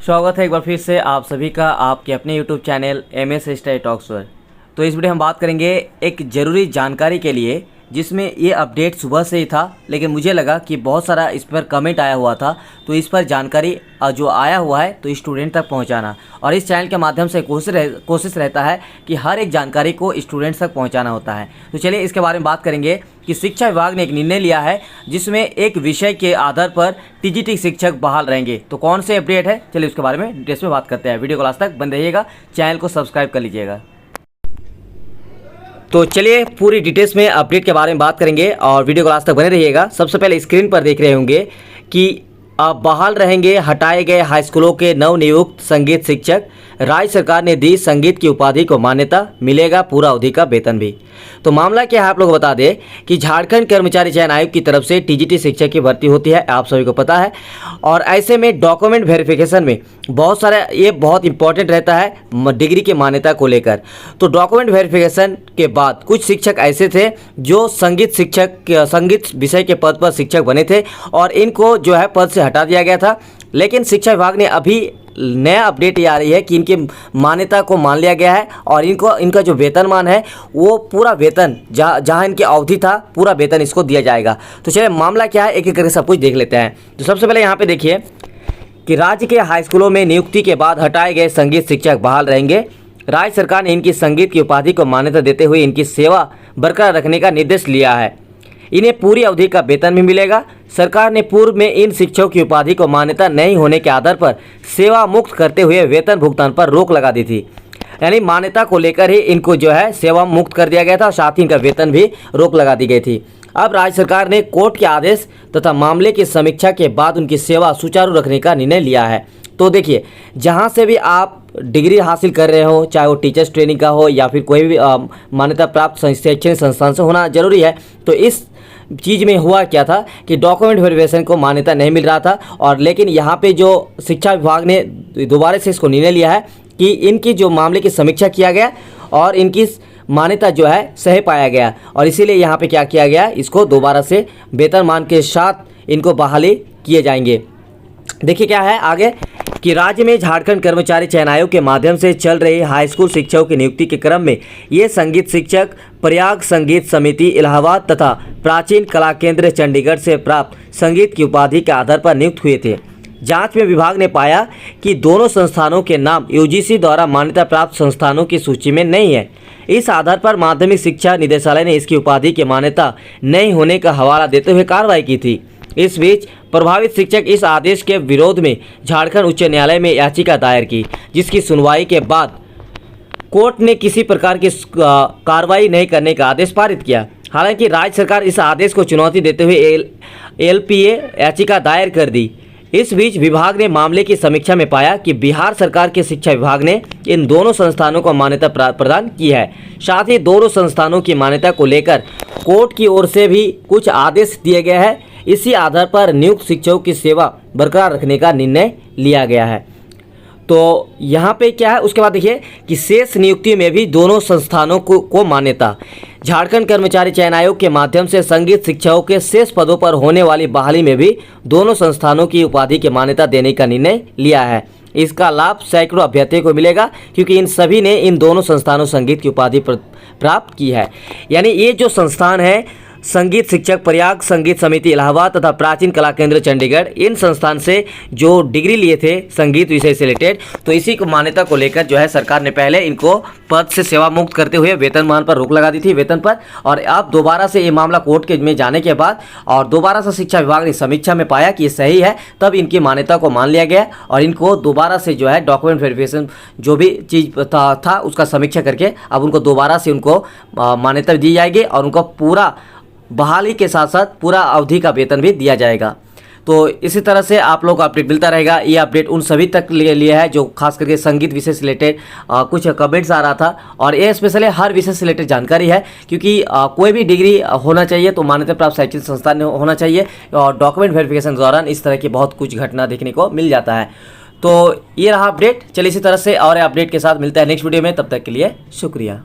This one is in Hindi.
स्वागत है एक बार फिर से आप सभी का आपके अपने YouTube channel MS study talks पर। तो इस वीडियो हम बात करेंगे एक ज़रूरी जानकारी के लिए, जिसमें ये अपडेट सुबह से ही था, लेकिन मुझे लगा कि बहुत सारा इस पर कमेंट आया हुआ था, तो इस पर जानकारी जो आया हुआ है तो स्टूडेंट तक पहुंचाना। और इस चैनल के माध्यम से कोशिश रहता है कि हर एक जानकारी को स्टूडेंट्स तक पहुंचाना होता है। तो चलिए इसके बारे में बात करेंगे कि शिक्षा विभाग ने एक निर्णय लिया है जिसमें एक विषय के आधार पर टीजीटी शिक्षक बहाल रहेंगे। तो कौन से अपडेट है, चलिए उसके बारे में डिटेल्स में बात करते हैं। वीडियो को लास्ट तक बने रहिएगा, चैनल को सब्सक्राइब कर लीजिएगा। तो चलिए पूरी डिटेल्स में अपडेट के बारे में बात करेंगे और वीडियो को लास्ट तक बने रहिएगा। सबसे पहले स्क्रीन पर देख रहे होंगे कि अब बहाल रहेंगे हटाए गए हाई स्कूलों के नवनियुक्त संगीत शिक्षक। राज्य सरकार ने दी संगीत की उपाधि को मान्यता, मिलेगा पूरा अवधि का वेतन भी। तो मामला क्या है आप लोग बता दें कि झारखंड कर्मचारी चयन आयोग की तरफ से टीजीटी शिक्षक की भर्ती होती है, आप सभी को पता है। और ऐसे में डॉक्यूमेंट वेरिफिकेशन में बहुत सारा ये बहुत इंपॉर्टेंट रहता है डिग्री की मान्यता को लेकर। तो डॉक्यूमेंट वेरिफिकेशन के बाद कुछ शिक्षक ऐसे थे जो संगीत विषय के पद पर शिक्षक बने थे और इनको जो है पद से हटा दिया गया था। लेकिन शिक्षा विभाग ने अभी नया अपडेट ये आ रही है कि इनकी मान्यता को मान लिया गया है और इनका जो वेतनमान है वो पूरा वेतन जहां इनकी अवधि था पूरा वेतन इसको दिया जाएगा। तो चलिए मामला क्या है एक एक करके सब कुछ देख लेते हैं। तो सबसे पहले यहाँ पे देखिए कि राज्य के हाई स्कूलों में नियुक्ति के बाद हटाए गए संगीत शिक्षक बहाल रहेंगे। राज्य सरकार ने इनकी संगीत की उपाधि को मान्यता देते हुए इनकी सेवा बरकरार रखने का निर्देश लिया है। इन्हें पूरी अवधि का वेतन भी मिलेगा। सरकार ने पूर्व में इन शिक्षकों की उपाधि को मान्यता नहीं होने के आधार पर सेवा मुक्त करते हुए वेतन भुगतान पर रोक लगा दी थी। यानी मान्यता को लेकर ही इनको जो है सेवा मुक्त कर दिया गया था और साथ ही इनका वेतन भी रोक लगा दी गई थी। अब राज्य सरकार ने कोर्ट के आदेश तथा मामले की समीक्षा के बाद उनकी सेवा सुचारू रखने का निर्णय लिया है। तो देखिए, जहाँ से भी आप डिग्री हासिल कर रहे हो, चाहे वो टीचर्स ट्रेनिंग का हो या फिर कोई भी मान्यता प्राप्त शैक्षणिक संस्थान से होना जरूरी है। तो इस चीज़ में हुआ क्या था कि डॉक्यूमेंट वेरिफिकेशन को मान्यता नहीं मिल रहा था, और लेकिन यहाँ पे जो शिक्षा विभाग ने दोबारा से इसको निर्णय लिया है कि इनकी जो मामले की समीक्षा किया गया और इनकी मान्यता जो है सही पाया गया, और इसीलिए यहाँ पे क्या किया गया, इसको दोबारा से वेतनमान के साथ इनको बहाली किए जाएंगे। देखिए क्या है आगे कि राज्य में झारखंड कर्मचारी चयन आयोग के माध्यम से चल रही हाई स्कूल शिक्षकों की नियुक्ति के क्रम में ये संगीत शिक्षक प्रयाग संगीत समिति इलाहाबाद तथा प्राचीन कला केंद्र चंडीगढ़ से प्राप्त संगीत की उपाधि के आधार पर नियुक्त हुए थे। जांच में विभाग ने पाया कि दोनों संस्थानों के नाम यूजीसी द्वारा मान्यता प्राप्त संस्थानों की सूची में नहीं है। इस आधार पर माध्यमिक शिक्षा निदेशालय ने इसकी उपाधि की मान्यता नहीं होने का हवाला देते हुए कार्रवाई की थी। इस बीच प्रभावित शिक्षक इस आदेश के विरोध में झारखंड उच्च न्यायालय में याचिका दायर की, जिसकी सुनवाई के बाद कोर्ट ने किसी प्रकार की कार्रवाई नहीं करने का आदेश पारित किया। हालांकि राज्य सरकार इस आदेश को चुनौती देते हुए एलपीए याचिका दायर कर दी। इस बीच विभाग ने मामले की समीक्षा में पाया कि बिहार सरकार के शिक्षा विभाग ने इन दोनों संस्थानों को मान्यता प्रदान की है। साथ ही दोनों संस्थानों की मान्यता को लेकर कोर्ट की ओर से भी कुछ आदेश दिए गए हैं। इसी आधार पर नियुक्त शिक्षकों की सेवा बरकरार रखने का निर्णय लिया गया है। तो यहाँ पे क्या है, उसके बाद देखिए कि शेष नियुक्ति में भी दोनों संस्थानों को मान्यता। झारखंड कर्मचारी चयन आयोग के माध्यम से संगीत शिक्षकों के शेष पदों पर होने वाली बहाली में भी दोनों संस्थानों की उपाधि की मान्यता देने का निर्णय लिया है। इसका लाभ सैकड़ों अभ्यर्थियों को मिलेगा क्योंकि इन सभी ने इन दोनों संस्थानों संगीत की उपाधि प्राप्त की है। यानी ये जो संस्थान है संगीत शिक्षक प्रयाग संगीत समिति इलाहाबाद तथा प्राचीन कला केंद्र चंडीगढ़, इन संस्थान से जो डिग्री लिए थे संगीत विषय से रिलेटेड, तो इसी को मान्यता को लेकर जो है सरकार ने पहले इनको पद से सेवा मुक्त करते हुए वेतनमान पर रोक लगा दी थी, वेतन पर। और अब दोबारा से ये मामला कोर्ट के में जाने के बाद और दोबारा से शिक्षा विभाग ने समीक्षा में पाया कि ये सही है, तब इनकी मान्यता को मान लिया गया और इनको दोबारा से जो है डॉक्यूमेंट वेरिफिकेशन जो भी चीज़ था उसका समीक्षा करके अब उनको दोबारा से उनको मान्यता दी जाएगी और उनको पूरा बहाली के साथ साथ पूरा अवधि का वेतन भी दिया जाएगा। तो इसी तरह से आप लोग को अपडेट मिलता रहेगा। ये अपडेट उन सभी तक लिए है जो खास करके संगीत विषय से रिलेटेड कुछ कमेंट्स आ रहा था, और ये स्पेशली हर विषय से रिलेटेड जानकारी है क्योंकि कोई भी डिग्री होना चाहिए तो मान्यता प्राप्त शैक्षणिक संस्थान होना चाहिए, और डॉक्यूमेंट वेरिफिकेशन के दौरान इस तरह की बहुत कुछ घटना देखने को मिल जाता है। तो ये रहा अपडेट। चलिए इसी तरह से और अपडेट के साथ मिलता है नेक्स्ट वीडियो में, तब तक के लिए शुक्रिया।